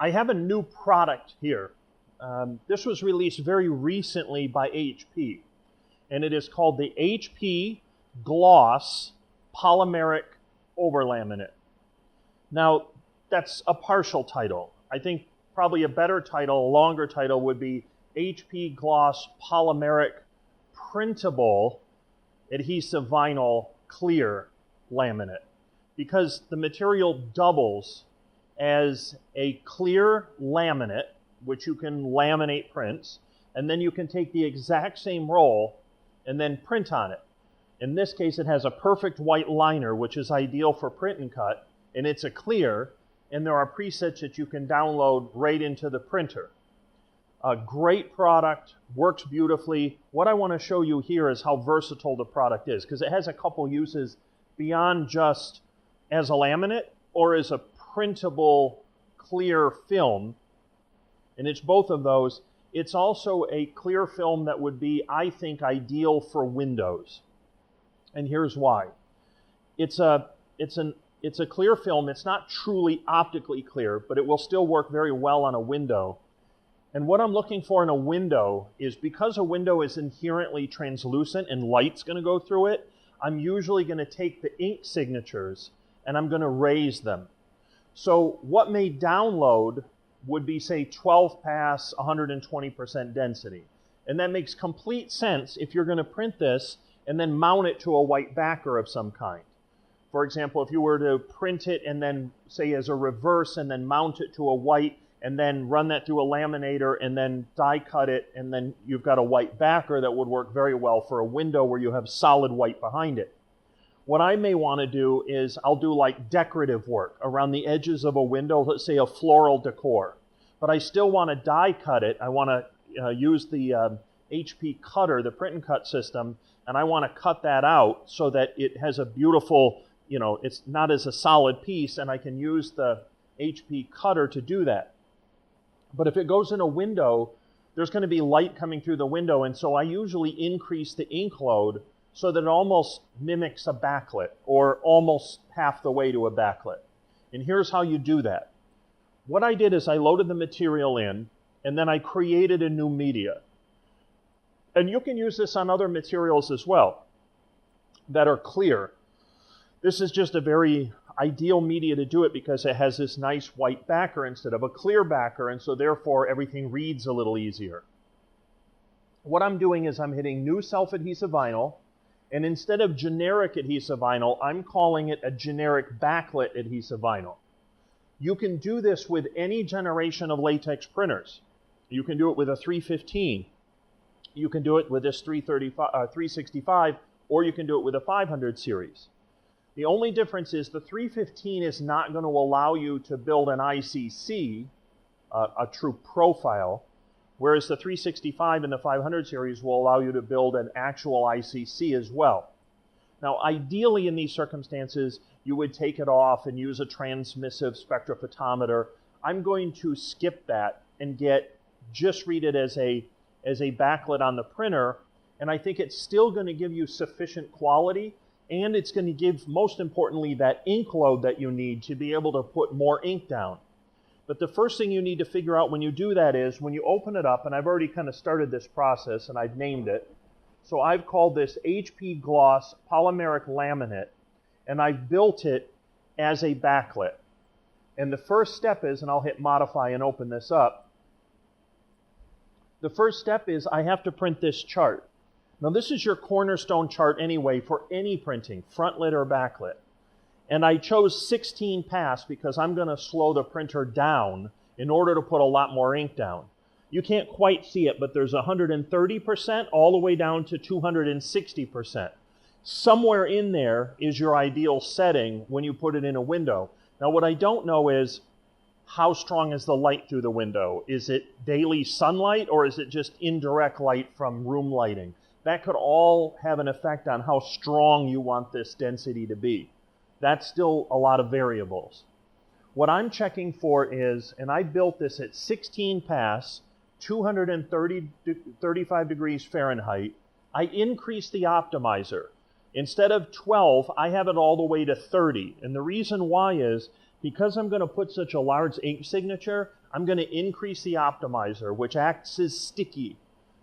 I have a new product here. This was released very recently by HP, and it is called the HP Gloss Polymeric Overlaminate. Now, that's a partial title. I think probably a better title, a longer title, would be HP Gloss Polymeric Printable Adhesive Vinyl Clear Laminate, because the material doubles as a clear laminate, which you can laminate prints, and then you can take the exact same roll and then print on it. In this case, it has a perfect white liner, which is ideal for print and cut, and it's a clear, and there are presets that you can download right into the printer. A great product, works beautifully. What I want to show you here is how versatile the product is, because it has a couple uses beyond just as a laminate or as a printable clear film, and it's both of those. It's also a clear film that would be, I think, ideal for windows. And here's why. It's a clear film. It's not truly optically clear, but it will still work very well on a window. And what I'm looking for in a window is, because a window is inherently translucent and light's going to go through it, I'm usually going to take the ink signatures and I'm going to raise them. So what may download would be, say, 12 pass, 120% density. And that makes complete sense if you're going to print this and then mount it to a white backer of some kind. For example, if you were to print it and then, say, as a reverse and then mount it to a white and then run that through a laminator and then die cut it, and then you've got a white backer that would work very well for a window where you have solid white behind it. What I may want to do is I'll do like decorative work around the edges of a window, let's say a floral decor. But I still want to die cut it. I want to use the HP cutter, the print and cut system, and I want to cut that out so that it has a beautiful, it's not as a solid piece, and I can use the HP cutter to do that. But if it goes in a window, there's going to be light coming through the window, and so I usually increase the ink load so that it almost mimics a backlit, or almost half the way to a backlit. And here's how you do that. What I did is I loaded the material in, and then I created a new media. And you can use this on other materials as well that are clear. This is just a very ideal media to do it because it has this nice white backer instead of a clear backer, and so therefore everything reads a little easier. What I'm doing is I'm hitting new self-adhesive vinyl, and instead of generic adhesive vinyl, I'm calling it a generic backlit adhesive vinyl. You can do this with any generation of latex printers. You can do it with a 315. You can do it with this 365, or you can do it with a 500 series. The only difference is the 315 is not going to allow you to build an ICC, a true profile, whereas the 365 and the 500 series will allow you to build an actual ICC as well. Now, ideally in these circumstances, you would take it off and use a transmissive spectrophotometer. I'm going to skip that and just read it as a backlit on the printer, and I think it's still going to give you sufficient quality, and it's going to give, most importantly, that ink load that you need to be able to put more ink down. But the first thing you need to figure out when you do that is, when you open it up, and I've already kind of started this process and I've named it, so I've called this HP Gloss Polymeric Laminate, and I've built it as a backlit. And the first step is, and I'll hit modify and open this up, the first step is I have to print this chart. Now this is your cornerstone chart anyway for any printing, frontlit or backlit. And I chose 16 pass because I'm going to slow the printer down in order to put a lot more ink down. You can't quite see it, but there's 130% all the way down to 260%. Somewhere in there is your ideal setting when you put it in a window. Now what I don't know is, how strong is the light through the window? Is it daily sunlight, or is it just indirect light from room lighting? That could all have an effect on how strong you want this density to be. That's still a lot of variables. What I'm checking for is, and I built this at 16 pass, 235 degrees Fahrenheit, I increased the optimizer. Instead of 12, I have it all the way to 30. And the reason why is Because I'm going to put such a large ink signature, I'm going to increase the optimizer, which acts as sticky.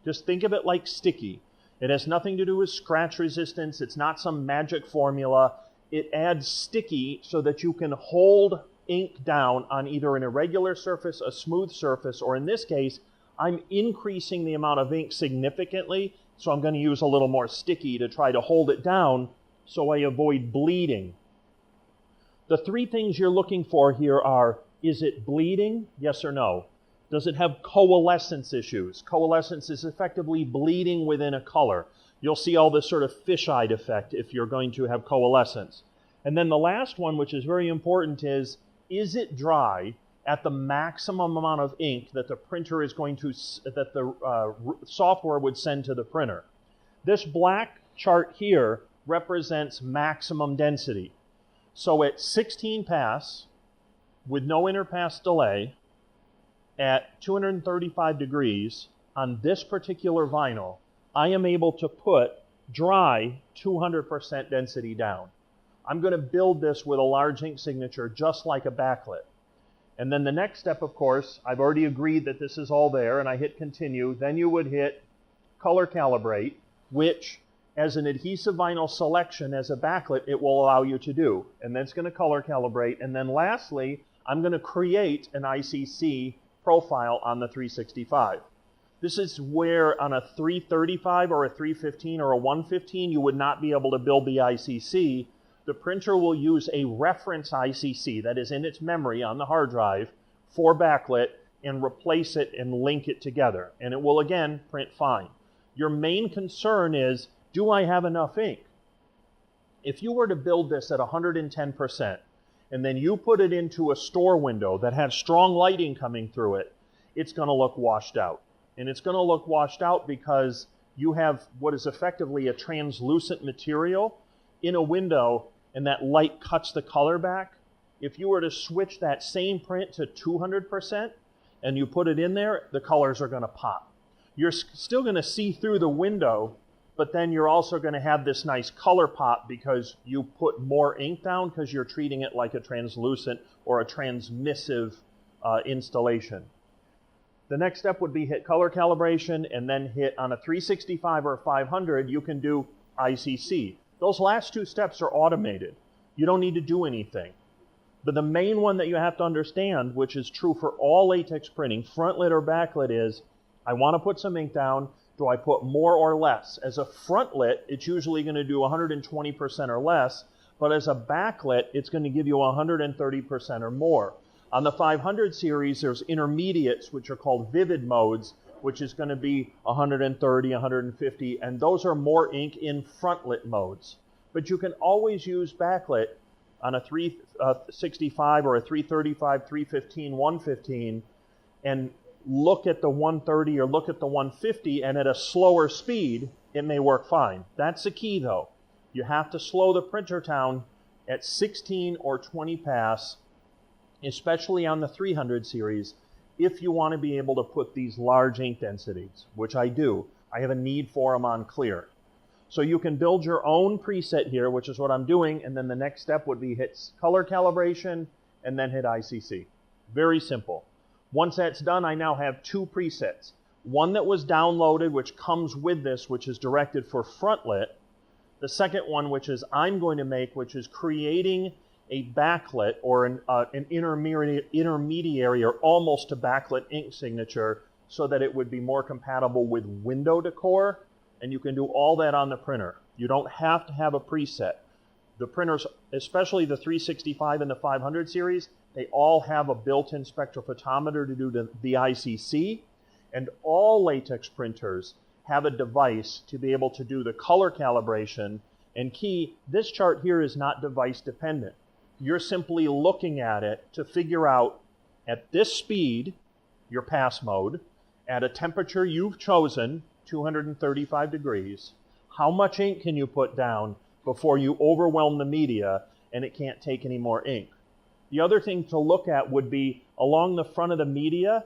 Just think of it like sticky. It has nothing to do with scratch resistance. It's not some magic formula. It adds sticky so that you can hold ink down on either an irregular surface, a smooth surface, or in this case, I'm increasing the amount of ink significantly, so I'm going to use a little more sticky to try to hold it down so I avoid bleeding. The three things you're looking for here are, is it bleeding? Yes or no? Does it have coalescence issues? Coalescence is effectively bleeding within a color. You'll see all this sort of fisheye effect if you're going to have coalescence. And then the last one, which is very important, is it dry at the maximum amount of ink that the printer is going to, that the software would send to the printer? This black chart here represents maximum density. So at 16 pass, with no interpass delay, at 235 degrees on this particular vinyl, I am able to put dry 200% density down. I'm going to build this with a large ink signature just like a backlit. And then the next step, of course, I've already agreed that this is all there, and I hit continue. Then you would hit color calibrate, which as an adhesive vinyl selection as a backlit, it will allow you to do. And then it's going to color calibrate. And then lastly, I'm going to create an ICC profile on the 365. This is where on a 335 or a 315 or a 115, you would not be able to build the ICC. The printer will use a reference ICC that is in its memory on the hard drive for backlit and replace it and link it together. And it will, again, print fine. Your main concern is, do I have enough ink? If you were to build this at 110%, and then you put it into a store window that has strong lighting coming through it, it's going to look washed out. And it's going to look washed out because you have what is effectively a translucent material in a window, and that light cuts the color back. If you were to switch that same print to 200% and you put it in there, the colors are going to pop. You're still going to see through the window, but then you're also going to have this nice color pop because you put more ink down because you're treating it like a translucent or a transmissive installation. The next step would be hit color calibration and then hit on a 365 or 500, you can do ICC. Those last two steps are automated. You don't need to do anything. But the main one that you have to understand, which is true for all latex printing, frontlit or backlit, is I want to put some ink down. Do I put more or less? As a frontlit, it's usually going to do 120% or less, but as a backlit, it's going to give you 130% or more. On the 500 series, there's intermediates, which are called vivid modes, which is going to be 130, 150, and those are more ink in frontlit modes. But you can always use backlit on a 365 or a 335, 315, 115, and look at the 130 or look at the 150, and at a slower speed, it may work fine. That's the key, though. You have to slow the printer down at 16 or 20 pass, especially on the 300 series, if you want to be able to put these large ink densities, which I do. I have a need for them on clear. So you can build your own preset here, which is what I'm doing, and then the next step would be hit color calibration and then hit ICC. Very simple. Once that's done, I now have two presets. One that was downloaded, which comes with this, which is directed for frontlit. The second one, which is I'm going to make, which is creating a backlit or an intermediary or almost a backlit ink signature so that it would be more compatible with window decor, and you can do all that on the printer. You don't have to have a preset. The printers, especially the 365 and the 500 series, they all have a built-in spectrophotometer to do the ICC, and all latex printers have a device to be able to do the color calibration. And key, this chart here is not device dependent. You're simply looking at it to figure out at this speed, your pass mode, at a temperature you've chosen, 235 degrees, how much ink can you put down before you overwhelm the media and it can't take any more ink. The other thing to look at would be along the front of the media,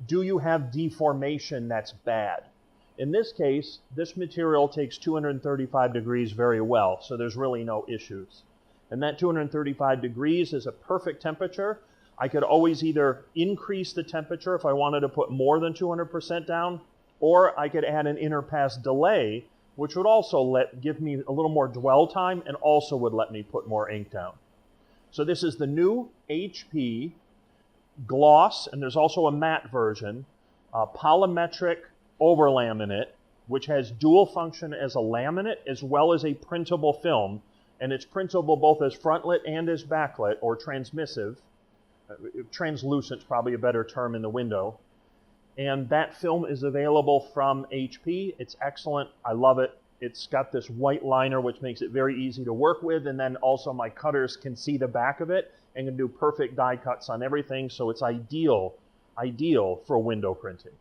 do you have deformation that's bad? In this case, this material takes 235 degrees very well, so there's really no issues. And that 235 degrees is a perfect temperature. I could always either increase the temperature if I wanted to put more than 200% down, or I could add an inner pass delay, which would also give me a little more dwell time and also would let me put more ink down. So this is the new HP Gloss, and there's also a matte version, Polymeric Overlaminate, which has dual function as a laminate as well as a printable film, and it's printable both as frontlit and as backlit, or transmissive. Translucent is probably a better term in the window. And that film is available from HP. It's excellent. I love it. It's got this white liner, which makes it very easy to work with, and then also my cutters can see the back of it and can do perfect die cuts on everything, so it's ideal for window printing.